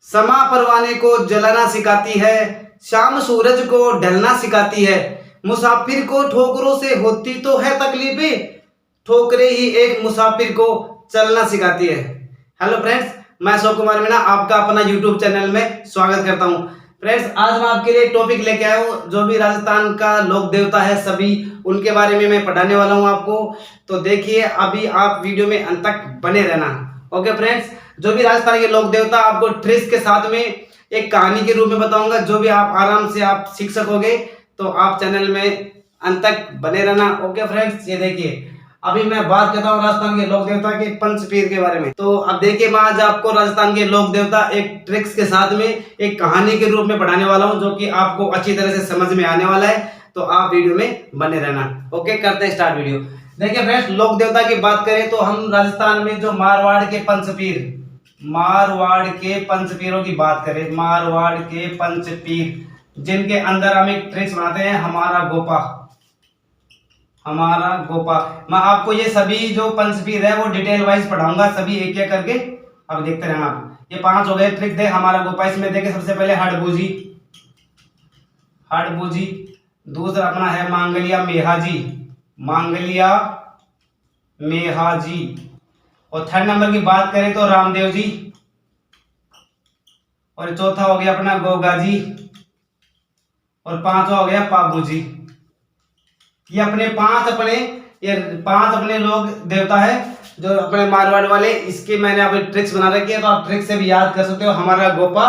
समा परवाने को जलाना सिखाती है, शाम सूरज को ढलना सिखाती है। मुसाफिर को ठोकरों से होती तो है तकलीफें, ठोकरें ही एक मुसाफिर को चलना सिखाती है। हेलो फ्रेंड्स, मैं अशोक कुमार मीणा आपका अपना यूट्यूब चैनल में स्वागत करता हूं। फ्रेंड्स, आज मैं आपके लिए एक टॉपिक लेके आया हूं, जो भी राजस्थान का लोक देवता है सभी उनके बारे में मैं पढ़ाने वाला हूं आपको। तो देखिए, अभी आप वीडियो में अंत तक बने रहना। ओके फ्रेंड्स, जो भी राजस्थान के लोक देवता आपको ट्रिक्स के साथ में एक कहानी के रूप में बताऊंगा, जो भी आप आराम से आप सीख सकोगे। तो आप चैनल में अंत तक बने रहना। ओके फ्रेंड्स, ये देखिए, अभी मैं बात करता हूँ राजस्थान के लोक देवता के पंचपीर के बारे में। तो अब देखिए, मैं आज आपको राजस्थान के लोक देवता एक ट्रिक्स के साथ में एक कहानी के रूप में पढ़ाने वाला हूँ, जो कि आपको अच्छी तरह से समझ में आने वाला है। तो आप वीडियो में बने रहना। ओके, करते हैं स्टार्ट वीडियो। देखिए फ्रेंड्स, लोक देवता की बात करें तो हम राजस्थान में जो मारवाड़ के पंचपीरों की बात करें, मारवाड़ के पंचपीर, जिनके अंदर हम एक ट्रिक्स बनाते हैं, हमारा गोपा। मैं आपको ये सभी जो पंचपीर है वो डिटेल वाइज पढ़ाऊंगा, सभी एक एक करके। अब देखते रहना आप। ये 5 हो गए ट्रिक दे हमारा गोपा। इसमें देखे सबसे पहले हड़बूजी, दूसरा अपना है मांगलिया मेहाजी, और थर्ड नंबर की बात करें तो रामदेव जी, और चौथा हो गया अपना गोगा जी, और 5वां हो गया पाबू जी। ये पांच अपने लोग देवता है जो अपने मारवाड़ वाले। इसके मैंने अपने ट्रिक्स बना रखी है, तो आप ट्रिक्स से भी याद कर सकते हो। हमारा गोपा,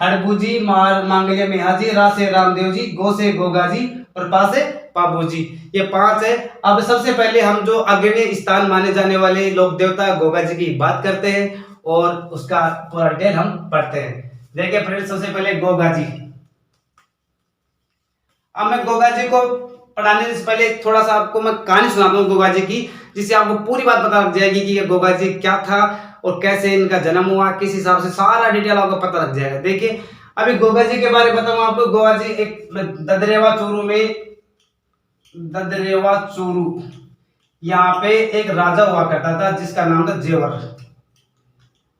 हड़बूजी, मांगलिया मेहाजी, रा से रामदेव जी, गो से गोगा जी, और पा से पाबू जी। ये 5 है। अब सबसे पहले हम जो अग्रणी स्थान माने जाने वाले लोक देवता गोगा जी की बात करते हैं, और उसका पूरा डिटेल हम पढ़ते हैं। देखिए फ्रेंड्स, सबसे पहले गोगा जी। अब मैं गोगा जी को पढ़ाने से पहले थोड़ा सा आपको मैं कहानी सुनाता हूँ गोगा जी की, जिससे आपको पूरी बात पता लग जाएगी कि ये गोगा जी क्या था और कैसे इनका जन्म हुआ, किस हिसाब से, सारा डिटेल आपको पता लग जाएगा। देखिए, अभी गोगा जी के बारे में बताऊं आपको। गोगा जी एक ददरेवा चूरू यहाँ पे एक राजा हुआ करता था, जिसका नाम था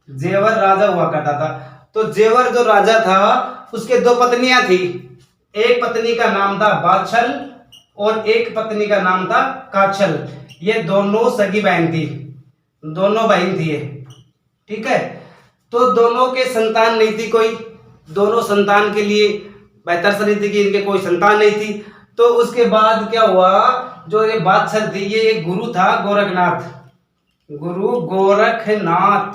जेवर राजा हुआ करता था। तो जेवर जो राजा था, उसके 2 पत्नियां थी। एक पत्नी का नाम था बाछल और एक पत्नी का नाम था काछल। ये दोनों सगी बहन थी, दोनों बहन थी ये, ठीक है। तो दोनों के संतान नहीं थी कोई, दोनों संतान के लिए बेहतर से नहीं थी कि इनके कोई संतान नहीं थी। तो उसके बाद क्या हुआ, जो ये बादशाह थी, ये एक गुरु था गुरु गोरखनाथ।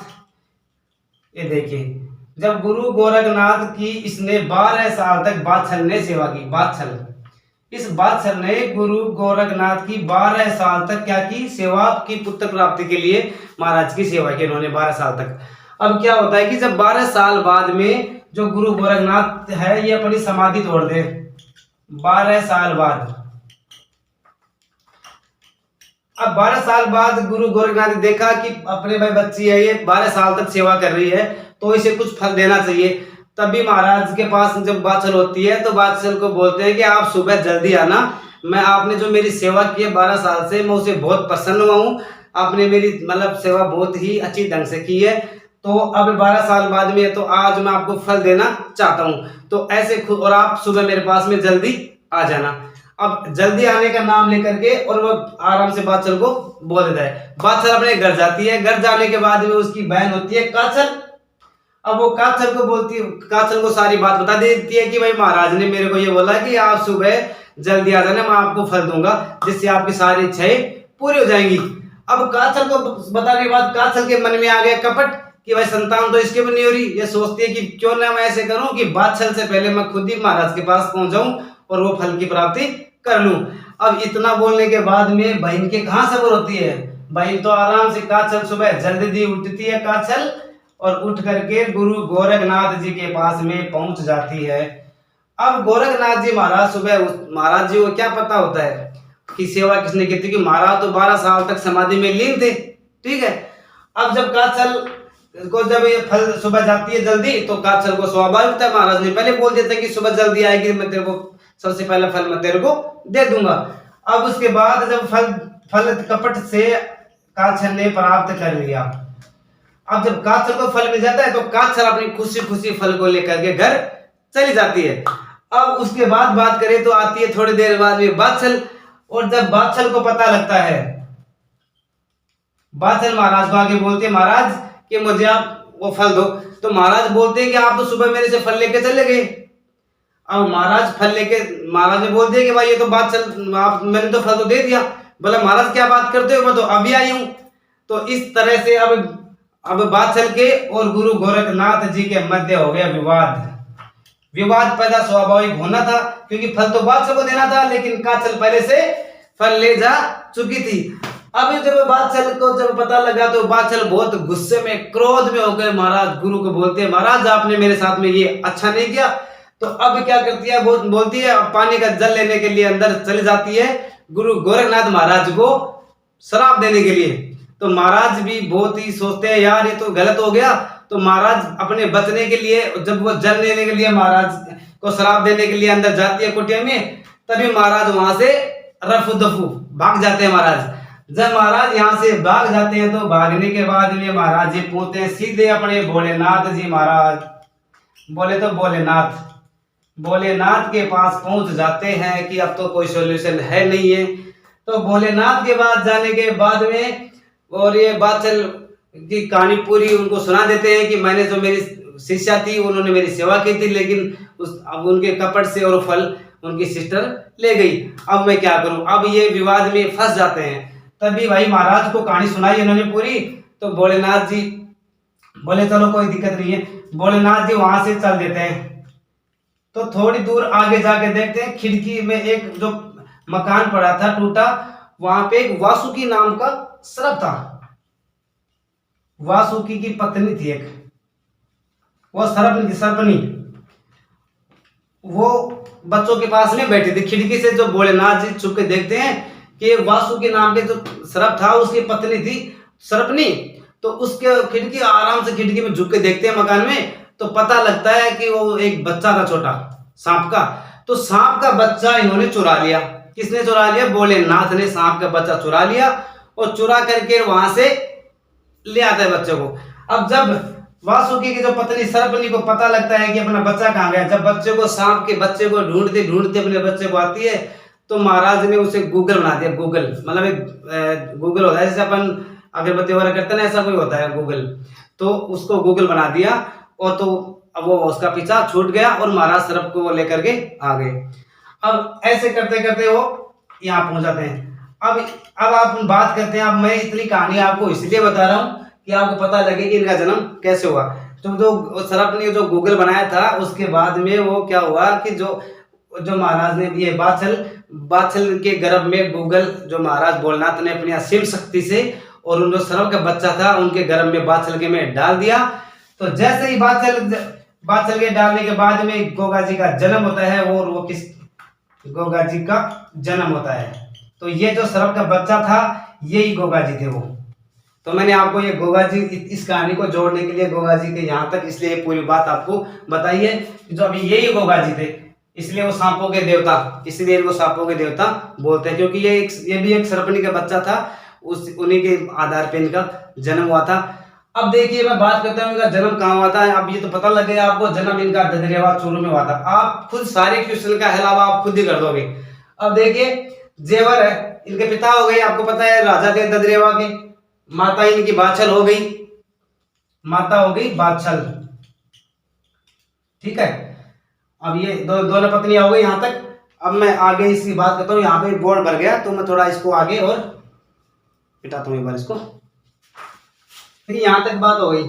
ये देखिए, जब गुरु गोरखनाथ की इसने 12 साल तक बादशाह ने सेवा की। इस बादशाह ने गुरु गोरखनाथ की 12 साल तक क्या की, सेवा की, पुत्र प्राप्ति के लिए महाराज की सेवा की इन्होंने 12 साल तक। अब क्या होता है कि जब 12 साल बाद में जो गुरु गोरखनाथ है, ये अपनी समाधि तोड़ दे। 12 साल बाद, अब 12 साल बाद गुरु गोरखनाथ ने देखा कि अपने भाई बच्ची है, ये 12 साल तक सेवा कर रही है, तो इसे कुछ फल देना चाहिए। तभी महाराज के पास जब बादशाह होती है, तो बादशाह को बोलते हैं कि आप सुबह जल्दी आना, मैं आपने जो मेरी सेवा की है 12 साल से, मैं उसे बहुत प्रसन्न हुआ हूँ। आपने मेरी सेवा बहुत ही अच्छी ढंग से की है। तो अब 12 साल बाद में, तो आज मैं आपको फल देना चाहता हूँ, तो ऐसे और आप सुबह मेरे पास में जल्दी आ जाना। अब जल्दी आने का नाम लेकर के, और वो आराम से बादशाह को बोल देता है। बादशाह अपने घर जाती है। घर जाने के बाद में उसकी बहन होती है काछल। अब वो काछल को सारी बात बता देती है कि भाई महाराज ने मेरे को ये बोला कि आप सुबह जल्दी आ जाना, मैं आपको फल दूंगा, जिससे आपकी सारी इच्छाएं पूरी हो जाएंगी। अब काछल को बताने के बाद काछल के मन में आ गया कपट कि भाई संतान तो इसके भी नहीं हो रही। ये सोचती है कि क्यों ना मैं ऐसे करूं कि बादशाह से पहले मैं खुद ही महाराज के पास पहुंच जाऊं और वो फल की प्राप्ति कर लूं। अब इतना बोलने के बाद में बहन के कहां सब्र होती है। बहन तो आराम से, काछल सुबह जल्दी उठती है काछल, और उठ करके गुरु गोरखनाथ जी के पास में पहुंच जाती है। अब गोरखनाथ जी महाराज महाराज जी को क्या पता होता है कि सेवा किसने की थी, कि महाराज तो 12 साल तक समाधि में लीन थे, ठीक है। अब जब काछल को जब ये फल सुबह जाती है जल्दी, तो काछल को स्वाभाविक था, महाराज ने पहले बोल दिया था कि सुबह जल्दी आएगी, मैं तेरे को सबसे पहला फल मैं तेरे को दे दूंगा। अब उसके बाद जब फल कपट से काछल ने प्राप्त कर लिया। अब जब काछल को फल मिल जाता है तो काछल अपनी खुशी खुशी फल को लेकर के घर चली जाती है। अब उसके बाद बात करें तो आती है थोड़ी देर बाद में बाछल, और जब बाछल को पता लगता है, बाछल महाराज को आगे बोलते हैं महाराज कि मुझे आप वो फल दो। तो महाराज बोलते हैं कि आप तो सुबह मेरे से फल लेके चले गए। अब महाराज फल लेके, महाराज ने बोलते हैं कि भाई ये तो बाछल, आप मैंने तो फल तो दे दिया। बोला महाराज क्या बात करते हो, मैं तो अभी आई हूं। तो इस तरह से अब बाछल के और गुरु गोरखनाथ जी के मध्य हो गया विवाद। विवाद पैदा स्वाभाविक होना था क्योंकि फल तो बाछल को देना था, लेकिन काछल पहले से फल ले जा चुकी थी। अभी जब बाछल को जब पता लगा तो बाछल बहुत गुस्से में, क्रोध में होकर महाराज गुरु को बोलते हैं महाराज आपने मेरे साथ में ये अच्छा नहीं किया। तो अब क्या करती है, बोलती है पानी का जल लेने के लिए अंदर चली जाती है गुरु गोरखनाथ महाराज को श्राप देने के लिए। तो महाराज भी बहुत ही सोचते हैं यार ये तो गलत हो गया। तो महाराज अपने बचने के लिए जब वो जल लेने के लिए महाराज को श्राप देने के लिए अंदर जाती है कुटिया में, तभी महाराज वहां से रफू दफू भाग जाते हैं महाराज। जब महाराज यहाँ से भाग जाते हैं तो भागने के बाद में महाराज जी पहुंचते हैं सीधे अपने भोलेनाथ जी महाराज। बोले तो भोलेनाथ के पास पहुंच जाते हैं कि अब तो कोई सॉल्यूशन है नहीं है। तो भोलेनाथ के पास जाने के बाद में और ये बाछल की कहानी पूरी उनको सुना देते हैं कि मैंने जो मेरी शिष्या थी उन्होंने मेरी सेवा की थी, लेकिन अब उनके कपट से और फल उनकी सिस्टर ले गई, अब मैं क्या करूं। अब ये विवाद में फंस जाते हैं। तभी भाई महाराज को कहानी सुनाई उन्होंने पूरी। तो भोलेनाथ जी बोले चलो कोई दिक्कत नहीं है। भोलेनाथ जी वहां से चल देते हैं। तो थोड़ी दूर आगे जाके देखते हैं खिड़की में एक जो मकान पड़ा था टूटा, वहां पे एक वासुकी नाम का सर्प था। वासुकी की पत्नी थी एक, वो सर्पनी, वो बच्चों के पास में बैठी थी। खिड़की से जो भोलेनाथ जी छुप के देखते हैं कि वासुकी नाम के जो सर्प था उसकी पत्नी थी सर्पनी। तो उसके खिड़की आराम से खिड़की में झुक के देखते हैं मकान में, तो पता लगता है कि वो एक बच्चा था छोटा सांप का। तो सांप का बच्चा इन्होंने चुरा लिया। किसने चुरा लिया? भोलेनाथ ने सांप का बच्चा चुरा लिया और चुरा करके वहां से ले आता है बच्चे को। अब जब वासुकी की जो पत्नी सर्पनी को पता लगता है कि अपना बच्चा कहाँ गया, जब बच्चे को सांप के बच्चे को ढूंढते ढूंढते अपने बच्चे को आती है, तो महाराज ने उसे गूगल बना दिया। गूगल मतलब एक गूगल होता है जैसे अपन अगरबत्ती वगैरह करते हैं ना, ऐसा कोई होता है गूगल। तो उसको गूगल बना दिया और तो अब वो उसका पीछा छूट गया और महाराज सर्प को लेकर के आ गए। अब ऐसे करते करते वो यहाँ पहुंच जाते हैं। अब आप बात करते हैं। अब मैं इतनी कहानी आपको इसलिए बता रहा हूँ कि आपको पता लगे कि इनका जन्म कैसे हुआ। तो जो सर्प ने जो गूगल बनाया था उसके बाद में वो क्या हुआ कि जो महाराज ने ये बाछल के गर्भ में गूगल जो महाराज भोलेनाथ ने अपनी असीम शक्ति से और उन जो सर्प का बच्चा था उनके गर्भ में बाछल के में डाल दिया। तो जैसे ही बाछल के डालने के बाद में गोगा जी का जन्म होता है और वो किस गोगा जी का जन्म होता है। तो ये जो सर्प का बच्चा था यही गोगा जी थे वो। तो मैंने आपको ये गोगा जी इस कहानी को जोड़ने के लिए गोगा जी के यहाँ तक इसलिए पूरी बात आपको बताई है कि जो अभी यही गोगा जी थे, इसलिए वो सांपों के देवता, इसलिए इनको सांपों के देवता बोलते हैं, क्योंकि ये भी एक सर्पनी का बच्चा था, उन्हीं के आधार पे इनका जन्म हुआ था। अब देखिए मैं बात करता हूँ इनका जन्म कहाँ हुआ था। अब ये तो पता लग गया आपको, जन्म इनका ददरेवा चूरू में हुआ था। आप खुद सारे क्वेश्चन का हलावा आप खुद ही कर दोगे। अब देखिए जेवर है, इनके पिता हो गए आपको पता है राजा थे ददरेवा के, माता इनकी बाछल हो गई, माता हो गई बाछल, ठीक है। अब ये दोनों पत्नियां हो गई यहाँ तक। अब मैं आगे इसकी बात करता हूँ। यहाँ पे बोर्ड भर गया तो मैं थोड़ा इसको आगे और पिटाता हूँ एक बार इसको। ठीक, यहाँ तक बात हो गई।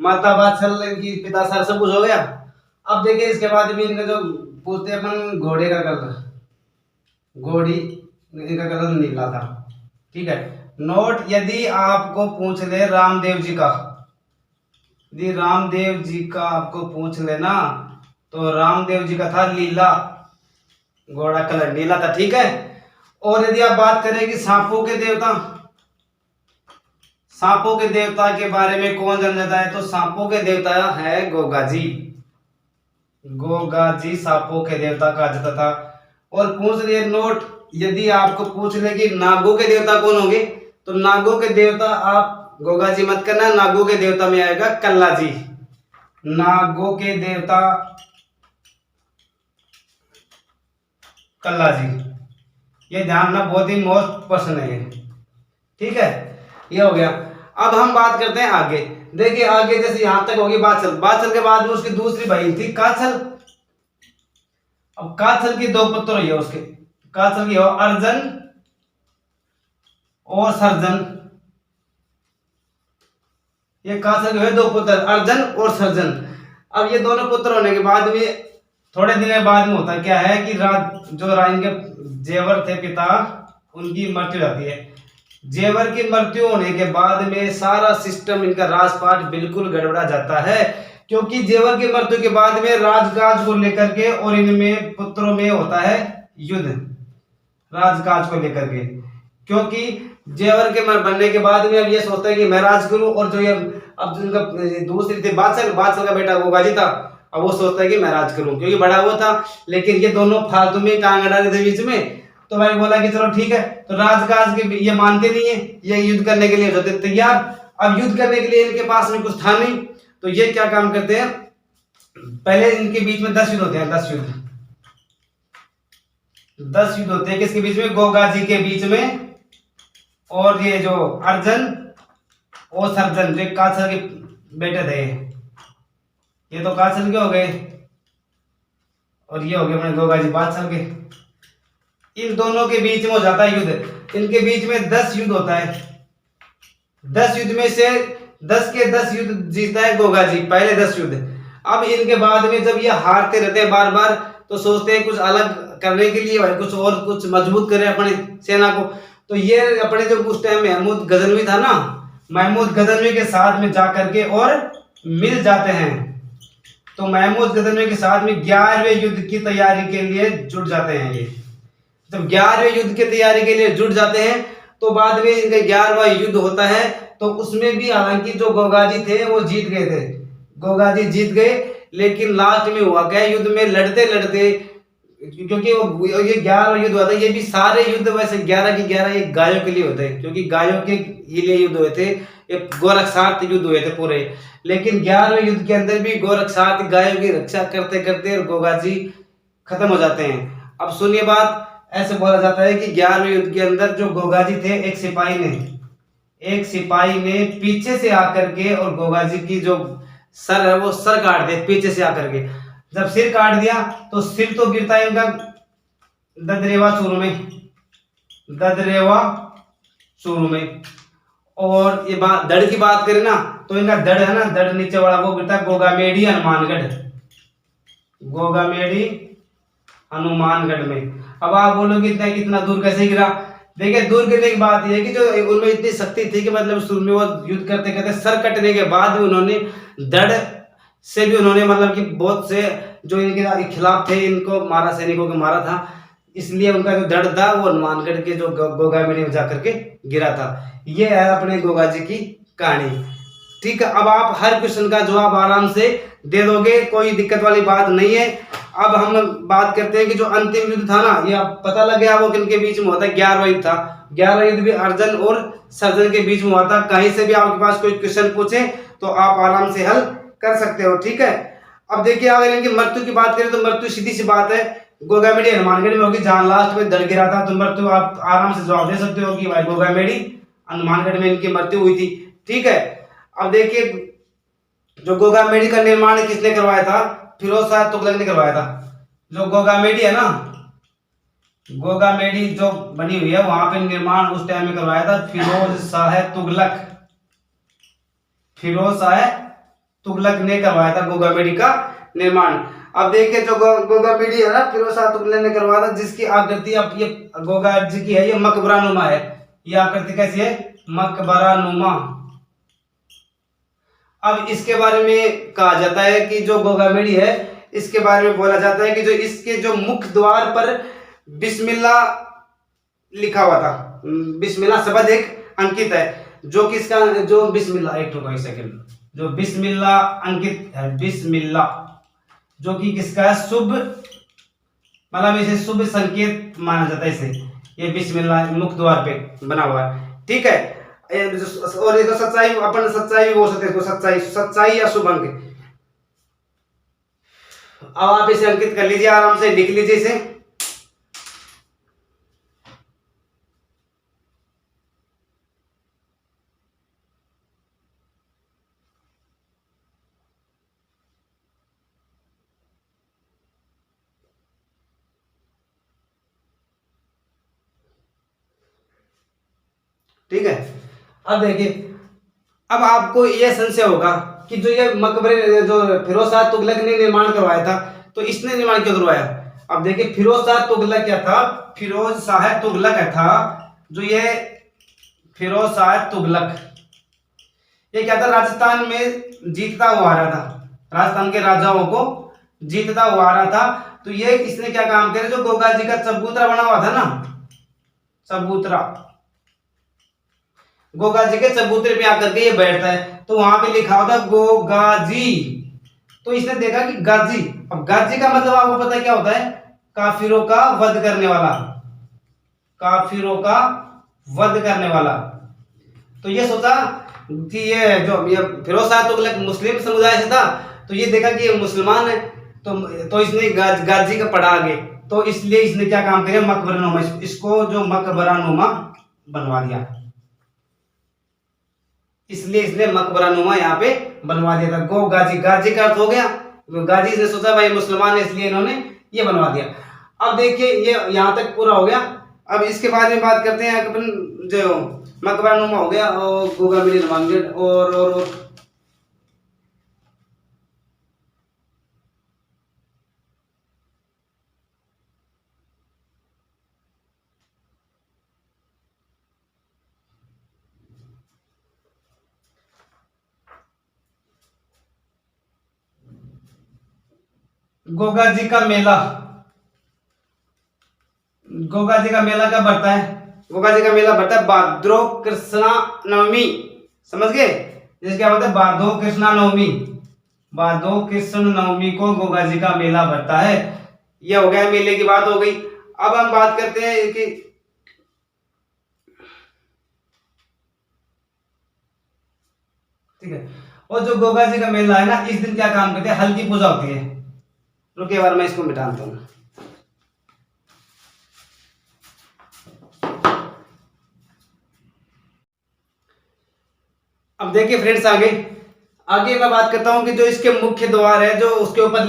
माता बाछल, इनकी पिता सर सब कुछ हो गया। अब देखिए इसके बाद भी इनका जो पूछते अपन घोड़े का कलर, घोड़ी इनका कलर निकला था, ठीक है। नोट, यदि आपको पूछ ले रामदेव जी का, यदि रामदेव जी का आपको पूछ लेना तो रामदेव जी का था लीला, घोड़ा कलर नीला था, ठीक है। और यदि आप बात करें कि सांपों के देवता, सांपों के देवता के बारे में कौन जान जाता है, तो सांपों के देवता है गोगा जी। गोगा जी सांपों के देवता कहा जाता था। और पूछ लिए नोट, यदि आपको पूछ ले कि नागों के देवता कौन होंगे, तो नागों के देवता आप गोगा जी मत करना, नागों के देवता में आएगा कल्ला जी, नागों के देवता कल्ला जी, ये ध्यान रखना, बहुत ही मोस्ट पर्सन है ये, ठीक है। ये हो गया। अब हम बात करते हैं आगे। देखिए आगे जैसे यहां तक होगी बाछल, बाछल के बाद में उसकी दूसरी बहन थी काछल। अब काछल की दो पुत्र हुए उसके, काछल की हो अर्जन और सर्जन। ये काछल के हुए दो पुत्र अर्जन और सर्जन। अब ये दोनों पुत्र होने के बाद में थोड़े दिन के बाद में होता क्या है कि इनके जेवर थे पिता, उनकी मृत्यु जाती है। जेवर की मृत्यु होने के बाद में सारा सिस्टम इनका राजपाट बिल्कुल गड़बड़ा जाता है, क्योंकि जेवर की मृत्यु के बाद में राजकाज को लेकर के और इनमें पुत्रों में होता है युद्ध, राजकाज को लेकर के। क्योंकि जेवर के बनने के बाद में अब ये सोचता है कि मैं राज करूं, और जो ये अब जिनका दूसरी थी बादशाह, बादशाह का बेटा गोगाजी था, अब वो सोचता है कि मैं राज करूं, क्योंकि बड़ा वो था। लेकिन ये दोनों फालतू में टांग अड़ा रहे थे बीच में, तो भाई बोला कि चलो ठीक है। तो राजकाज के ये मानते नहीं है, ये युद्ध करने के लिए होते तैयार। अब युद्ध करने के लिए इनके पास में कुछ था नहीं, तो ये क्या काम करते हैं, पहले इनके बीच में 10 युद्ध होते हैं, 10 युद्ध, 10 युद्ध होते हैं। किसके बीच में, गोगाजी के बीच में, और ये जो अर्जन और सर्जन जो काछल के बेटे थे, ये तो काछल के हो गए, और ये हो गए अपने गोगाजी बादशाह के। इन दोनों के बीच में हो जाता है युद्ध। इनके बीच में 10 युद्ध होता है। 10 युद्ध में से 10 के 10 युद्ध जीता है गोगाजी, पहले 10 युद्ध। अब इनके बाद में जब ये हारते रहते हैं बार बार, तो सोचते हैं कुछ अलग करने के लिए, भाई कुछ और कुछ मजबूत करें अपनी सेना को। तो ये अपने जो उस टाइम महमूद गजनवी था ना, महमूद गजनवी के साथ में जाकर के और मिल जाते हैं। तो महमूद गजनवी के साथ में 11वें युद्ध की तैयारी के लिए जुट जाते हैं। ये जब 11वें युद्ध की तैयारी के लिए जुट जाते हैं, तो बाद में इनका 11वां युद्ध होता है। तो उसमें भी हालांकि जो गोगाजी थे वो जीत गए थे, गोगाजी जीत गए। लेकिन लास्ट में हुआ क्या, युद्ध में लड़ते लड़ते, क्योंकि वो ये 11वां युद्ध हुआ था, ये भी सारे युद्ध वैसे 11 के 11 ये गायों के लिए होते हैं, क्योंकि गायों के लिए युद्ध हुए थे, ये गोरक्षार्थ युद्ध हुए थे पूरे। लेकिन 11वें युद्ध के अंदर भी गोरक्षार्थ गायों की रक्षा करते करते गोगाजी खत्म हो जाते हैं। अब सुनिए बात, ऐसे बोला जाता है कि 11वें युद्ध के अंदर जो गोगाजी थे, एक सिपाही ने पीछे से आकर के और गोगाजी की जो सर है वो सर काट दिया पीछे से आकर के। जब सिर काट दिया तो सिर तो गिरता है इनका ददरेवा चूरू में। और ये बात धड़ की बात करें ना, तो इनका धड़ है ना, धड़ नीचे वाला वो गिरता है गोगामेडी हनुमानगढ़ में। अब आप बोलोगे इतना दूर कैसे गिरा। देखिए दूर गिरने की बात यह है कि जो उनमें इतनी शक्ति थी कि मतलब शुरू में वो युद्ध करते करते सर कटने के बाद भी उन्होंने धड़ से भी उन्होंने मतलब कि बहुत से जो इनके खिलाफ थे इनको मारा, सैनिकों को मारा था। इसलिए उनका जो धड़ था वो हनुमानगढ़ के जो गोगामेडी में जाकर के गिरा था। ये है अपने गोगाजी की कहानी। ठीक है, अब आप हर क्वेश्चन का जवाब आराम से दे दोगे, कोई दिक्कत वाली बात नहीं है। अब हम बात करते हैं कि जो अंतिम युद्ध था ना, ये आप पता लग गया वो किनके बीच में होता है, 11वां युद्ध था। 11वां युद्ध भी अर्जन और सर्जन के बीच में हुआ था। कहीं से भी आपके पास कोई क्वेश्चन पूछे तो आप आराम से हल कर सकते हो। ठीक है, अब देखिए अगर इनकी मृत्यु की बात करें तो मृत्यु सीधी सी बात है गोगामेडी हनुमानगढ़ में होगी, जहां लास्ट में धड़ गिरा था। तो मृत्यु आप आराम से जवाब दे सकते हो कि भाई गोगामेडी हनुमानगढ़ में इनकी मृत्यु हुई थी। ठीक है, अब देखिए जो गोगामेडी का निर्माण किसने करवाया था, फिरोज शाह तुगलक ने करवाया था। जो गोगामेडी है ना, गोगामेडी जो बनी हुई है वहां पे निर्माण उस टाइम में करवाया था फिरोज शाह तुगलक ने करवाया था गोगामेडी का निर्माण। अब देखिए जो गोगामेडी है ना, फिरोज शाह तुगलक ने करवाया था, जिसकी आकृति अब ये गोगा जी की है, ये मकबरानुमा है। ये आकृति कैसी है, मकबरानुमा। अब इसके बारे में कहा जाता है कि जो गोगामेडी है, इसके बारे में बोला जाता है कि जो इसके जो मुख्य द्वार पर बिस्मिल्लाह लिखा हुआ था, बिस्मिल्लाह शब्द एक अंकित है, जो कि इसका जो बिस्मिल्लाह एक सेकंड, जो बिस्मिल्लाह अंकित है, बिस्मिल्लाह जो कि किसका है, शुभ, मतलब इसे शुभ संकेत माना जाता है इसे। ये बिस्मिल्लाह मुख्य द्वार पे बना हुआ है। ठीक है, और देखो सच्चाई, अपन सच्चाई भी बोल सकते हैं इसको, सच्चाई, सच्चाई या शुभ अंक। अब आप इसे अंकित कर लीजिए, आराम से लिख लीजिए इसे। ठीक है, अब देखिए, अब आपको यह संशय होगा कि जो ये मकबरे जो फिरोज शाह तुगलक ने निर्माण करवाया था, तो इसने निर्माण क्यों करवाया? अब देखिए, फिरोज शाह तुगलक क्या था? फिरोज शाह तुगलक था जो ये फिरोज शाह तुगलक, ये क्या था? राजस्थान में जीतता हुआ आ रहा था, राजस्थान के राजाओं को जीतता हुआ आ रहा था। तो ये इसने क्या काम किया? जो गोगा जी का चबूतरा बना हुआ था ना, चबूतरा, गोगा जी के चबूतरे पे आकर के ये बैठता है, तो वहां पे लिखा होता गोगाजी। तो इसने देखा कि गाजी, अब गाजी का मतलब आपको पता है क्या होता है? काफिरों का वध करने वाला, काफिरों का वध करने वाला। तो ये सोचा कि ये जो ये फिरोज शाह तुगलक मुस्लिम समुदाय से था, तो ये देखा कि ये मुसलमान है, तो इसने गाजी का पढ़ा आगे, तो इसलिए इसने क्या काम किया? मकबरानुमा, इसको जो मकबरानुमा बनवा दिया, इसलिए इसने मकबरानुमा यहाँ पे बनवा दिया था। गो गाजी, गाजी का अर्थ हो गया, गाजी ने सोचा भाई मुसलमान है, इसलिए इन्होंने ये बनवा दिया। अब देखिए, ये यहाँ तक पूरा हो गया। अब इसके बाद में बात करते हैं अपन, जो मकबरानुमा हो गया और गोगा मिली निर्माण और गोगा जी का मेला, गोगा जी का मेला कब बढ़ता है? गोगा जी का मेला बढ़ता है भाद्रो कृष्णा नवमी, समझ गए? जिसके क्या बोलते हैं? भादो कृष्णा नवमी, भादो कृष्ण नवमी को गोगा जी का मेला बढ़ता है। यह हो गया, मेले की बात हो गई। अब हम बात करते हैं कि ठीक है, और जो गोगा जी का मेला है ना, इस दिन क्या काम करते हैं? हल्की पूजा होती है। रुकिए, बार मैं इसको मिटाता हूँ। अब देखिए फ्रेंड्स, आगे आगे मैं बात करता हूं कि जो इसके मुख्य द्वार है, जो उसके ऊपर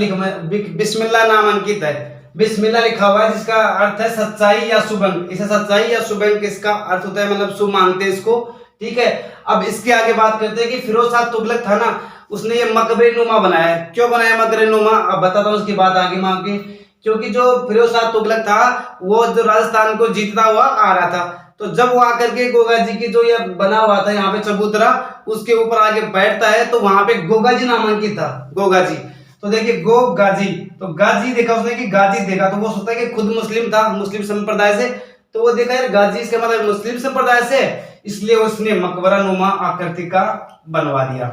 बिस्मिल्लाह नाम अंकित है, बिस्मिल्लाह लिखा हुआ है, जिसका अर्थ है सच्चाई या शुभ अंक। इसे सच्चाई या शुभ अंक इसका अर्थ होता है, मतलब शुभ मानते हैं इसको। ठीक है, अब इसके आगे बात करते हैं कि फिरोज शाह तुगलक था ना, उसने ये मकबरे नुमा बनाया है। क्यों बनाया मकबरे नुमा? अब बताता हूँ उसकी बात आगे मांग के। क्योंकि जो फिरोज शाह तुगलक था, वो जो राजस्थान को जीतता हुआ आ रहा था, तो जब वो आकर के गोगा जी की जो ये बना हुआ था यहाँ पे चबूतरा, उसके ऊपर आगे बैठता है, तो वहां पे गोगा जी नामांकित था, गोगा जी। तो देखिए, गो गाजी, तो गाजी देखा उसने कि गाजी देखा, तो वो सोचता है कि खुद मुस्लिम था, मुस्लिम संप्रदाय से, तो वो देखा यार गाजी इसका मतलब मुस्लिम संप्रदाय से, इसलिए उसने मकबरा नुमा आकृति का बनवा दिया।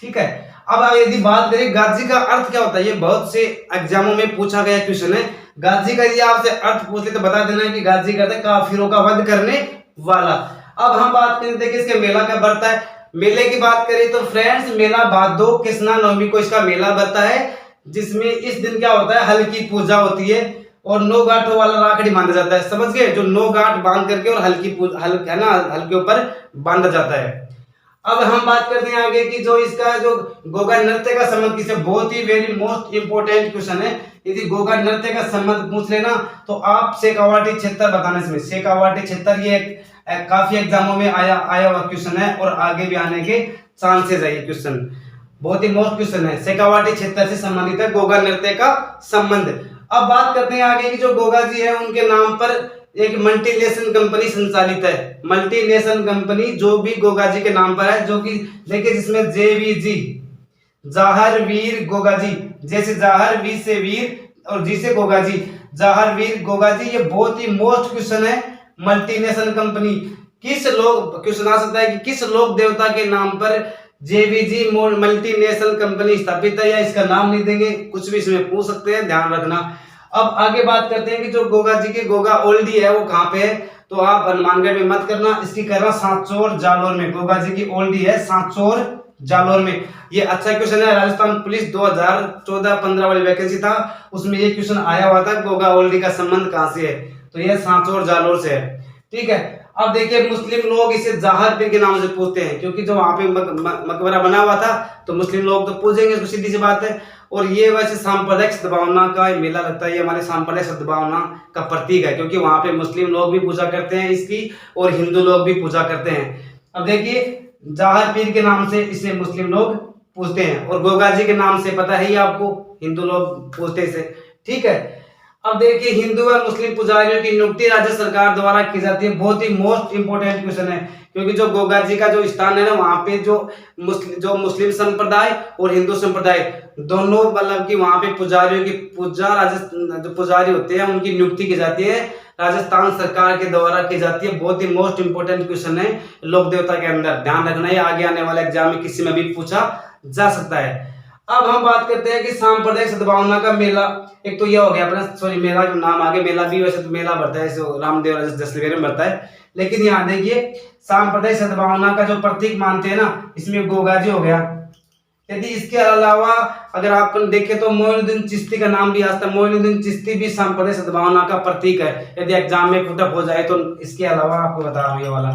ठीक है, अब यदि बात करें गाजी का अर्थ क्या होता है, ये बहुत से एग्जामों में पूछा गया क्वेश्चन है। गाजी का यदि आपसे अर्थ पूछे तो बता देना है कि गाजी का है काफिरों का वध करने वाला। अब हम बात करते हैं कि इसके मेला कब बढ़ता है। मेले की बात करें तो फ्रेंड्स, मेला भादो कृष्णा नवमी को इसका मेला बढ़ता है, जिसमें इस दिन क्या होता है? हल्की पूजा होती है और 9 गांठों वाला राखड़ी बांधा जाता है, समझ गए? जो 9 गांठ बांध करके और हल्की है ना, हल्के ऊपर बांधा जाता है। अब हम बात करते हैं आगे कि जो इसका जो गोगा नृत्य का संबंध किसे, बहुत ही वेरी मोस्ट इंपोर्टेंट क्वेश्चन है। यदि गोगा नृत्य का संबंध पूछ लेना तो आप शेखावाटी क्षेत्र बताना इसमें। शेखावाटी क्षेत्र ये काफी एग्जामों में आया हुआ क्वेश्चन है और आगे भी आने के चांसेस है। ये क्वेश्चन बहुत ही मोस्ट क्वेश्चन है, शेखावाटी क्षेत्र से संबंधित है गोगा नृत्य का संबंध। अब बात करते हैं आगे की जो गोगा जी है, उनके नाम पर एक मल्टीनेशनल कंपनी संचालित है। मल्टीनेशनल कंपनी जो भी गोगा जी के नाम पर है, जो कि देखिए जिसमें JVG, जाहर वीर गोगा जी, जैसे जाहर वी से वीर और जी से गोगा जी, जाहर वीर गोगा जी। ये बहुत ही मोस्ट क्वेश्चन है। मल्टीनेशनल कंपनी, किस लोग, क्वेश्चन आ सकता है कि किस लोक देवता के नाम पर JVG मल्टीनेशनल कंपनी स्थापित है, या इसका नाम नहीं देंगे, कुछ भी इसमें पूछ सकते हैं, ध्यान रखना। अब आगे बात करते हैं कि जो गोगा जी के गोगा ओल्डी है वो कहाँ पे है। तो आप हनुमानगढ़ में मत करना, इसकी करना सांचौर जालोर में। गोगा जी की ओल्डी है सांचौर जालोर में। ये अच्छा क्वेश्चन है, राजस्थान पुलिस 2014-15 वाली वैकेंसी था, उसमें ये क्वेश्चन आया हुआ था, गोगा ओल्डी का संबंध कहाँ से है, तो ये सांचौर जालोर से है। ठीक है, अब देखिए मुस्लिम लोग इसे जाहर पीर के नाम से पूछते हैं, क्योंकि जो वहां पे मकबरा बना हुआ था तो मुस्लिम लोग तो पूजेंगे इसको, सीधी सी बात है। और ये वैसे सांप्रदायिक सद्भावना का मेला लगता है, ये हमारे सांप्रदायिक सद्भावना का प्रतीक है, क्योंकि वहां पे मुस्लिम लोग भी पूजा करते हैं इसकी और हिंदू लोग भी पूजा करते हैं। अब देखिए जाहर पीर के नाम से इसे मुस्लिम लोग पूछते हैं, और गोगा जी के नाम से पता है ही आपको, हिंदू लोग पूछते इसे। ठीक है, अब देखिए हिंदू व मुस्लिम पुजारियों की नियुक्ति राज्य सरकार द्वारा की जाती है। बहुत ही मोस्ट इंपोर्टेंट क्वेश्चन है, क्योंकि जो गोगा जी का जो स्थान है ना, वहां पे जो मुस्लिम संप्रदाय और हिंदू संप्रदाय दोनों, मतलब कि वहां पे पुजारियों की पूजा, जो पुजारी होते हैं उनकी नियुक्ति की जाती है, राजस्थान सरकार के द्वारा की जाती है। बहुत ही मोस्ट इंपोर्टेंट क्वेश्चन है लोक देवता के अंदर, ध्यान रखना है, आगे आने वाले एग्जाम में किसी में भी पूछा जा सकता है। अब हम बात करते हैं कि सांप्रदायिक सद्भावना का मेला। एक तो ये हो गया अपना, सॉरी मेला का नाम आगे, मेला भी वैसे तो मेला भरता है, रामदेव जैसलमेर में भरता है, लेकिन यहाँ देखिए सांप्रदायिक सद्भावना का जो प्रतीक मानते हैं ना, इसमें गोगा जी हो गया। यदि इसके अलावा अगर आप देखें तो मोइनुद्दीन चिश्ती का नाम भी आता है, मोइनुद्दीन चिश्ती भी सांप्रदायिक सद्भावना का प्रतीक है, यदि एग्जाम में पुटअप हो जाए तो। इसके अलावा आपको बता रहा हूँ ये वाला,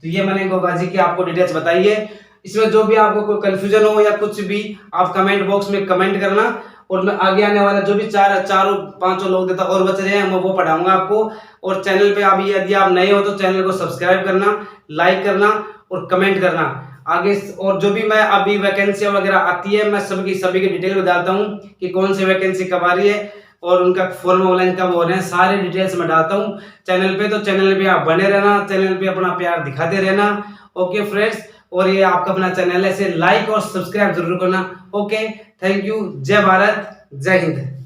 तो ये मैंने गोगा जी की आपको डिटेल्स बताई है। इसमें जो भी आपको कोई कंफ्यूजन हो या कुछ भी, आप कमेंट बॉक्स में कमेंट करना, और मैं आगे आने वाला जो भी चारों पांचों लोग देता और बच रहे हैं मैं वो पढ़ाऊंगा आपको। और चैनल पे अभी यदि आप नए हो तो चैनल को सब्सक्राइब करना, लाइक करना और कमेंट करना आगे। और जो भी मैं अभी वैकेंसी वगैरह आती है, मैं सभी की डिटेल में डालता हूँ कि कौन सी वैकेंसी कब आ रही है और उनका फॉर्म ऑनलाइन कब हो रहे हैं, सारे डिटेल्स में डालता हूँ चैनल पे। तो चैनल पे आप बने रहना, चैनल पे अपना प्यार दिखाते रहना। ओके फ्रेंड्स, और ये आपका अपना चैनल है, इसे लाइक और सब्सक्राइब जरूर करना। ओके, थैंक यू, जय भारत, जय हिंद।